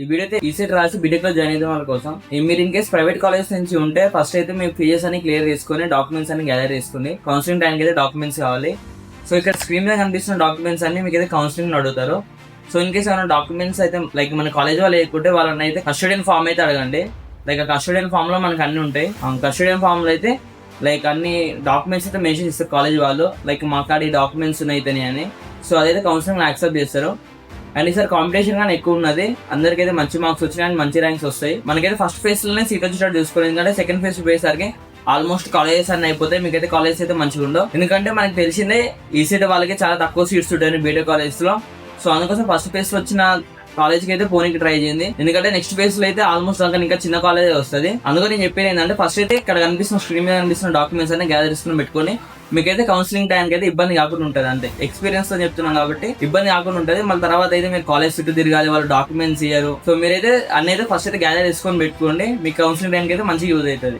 ఈ వీడియో అయితే ఈసెట్ రాసి బీటెక్ లో జాయిన్ అయితే వాళ్ళ కోసం. మీరు ఇన్ కేస్ ప్రైవేట్ కాలేజ్ నుంచి ఉంటే ఫస్ట్ అయితే మీ ఫీజెస్ అని క్లియర్ చేసుకుని డాక్యుమెంట్స్ అన్ని గ్యాదర్ చేసుకుని కౌన్సిలింగ్ టైంకి అయితే డాక్యుమెంట్స్ కావాలి. సో ఇక్కడ స్క్రీన్ మీద కనిపిస్తున్న డాక్యుమెంట్స్ అన్ని మీకు అయితే కౌన్సిలింగ్ అడుగుతారు. సో ఇన్ కేస్ ఏమైనా డాక్యుమెంట్స్ అయితే లైక్ మన కాలేజ్ వాళ్ళు లేకుంటే వాళ్ళని అయితే కస్టోడియన్ ఫామ్ అయితే అడగండి. లైక్ ఆ కస్టోడియన్ ఫామ్ లో మనకు అన్ని ఉంటాయి. కస్టోడియన్ ఫామ్ లో అయితే లైక్ అన్ని డాక్యుమెంట్స్ అయితే మెన్షన్ చేస్తారు కాలేజ్ వాళ్ళు, లైక్ మా కాడ ఈ డాక్యుమెంట్స్ ఉన్నాయి అని. సో అదైతే కౌన్సిలింగ్ యాక్సెప్ట్ చేస్తారు. అండ్ ఈసారి కాంపిటీషన్ కానీ ఎక్కువ ఉన్నది, అందరికైతే మంచి మార్క్స్ వచ్చినాయి అండ్ మంచి ర్యాంక్స్ వస్తాయి. మనకైతే ఫస్ట్ ఫేజ్ లోనే సీట్ వచ్చేటట్టు చూసుకోవాలి, ఎందుకంటే సెకండ్ ఫేజ్ పోయేసరికి ఆల్మోస్ట్ కాలేజెస్ అన్ని అయిపోతాయి. మీకైతే కాలేజెస్ అయితే మంచిగా ఉండవు, ఎందుకంటే మనకి తెలిసిందే ఈసీట్ వాళ్ళకి చాలా తక్కువ సీట్స్ ఉంటాయి బీటెక్ కాలేజెస్ లో. సో అందుకోసం ఫస్ట్ ఫేజ్ లో వచ్చిన కాలేజ్కి అయితే పోనీకి ట్రై చేయండి, ఎందుకంటే నెక్స్ట్ ఫేజ్ లో అయితే ఆల్మోస్ట్ ఇంకా చిన్న కాలేజ్ వస్తుంది. అందుకని నేను చెప్పేది ఏంటంటే ఫస్ట్ అయితే ఇక్కడ కనిపిస్తున్న స్క్రీన్ మీద కనిపిస్తున్న డాక్యుమెంట్స్ అన్ని గ్యాదర్ చేసుకుని పెట్టుకొని మీకైతే కౌన్సిలింగ్ టైంకి అయితే ఇబ్బంది కాకుండా ఉంటుంది. అంతే, ఎక్స్పీరియన్స్ తో చెప్తున్నాం కాబట్టి ఇబ్బంది కాకుండా ఉంటుంది. మళ్ళీ తర్వాత అయితే మీరు కాలేజ్ చుట్టూ తిరగాలి, వాళ్ళు డాక్యుమెంట్స్ ఇయ్యారు. సో మీరైతే అన్ని అయితే ఫస్ట్ అయితే గ్యాదర్ చేసుకొని పెట్టుకోండి, మీ కౌన్సిలింగ్ టైంకి అయితే మంచిగా యూజ్ అవుతుంది.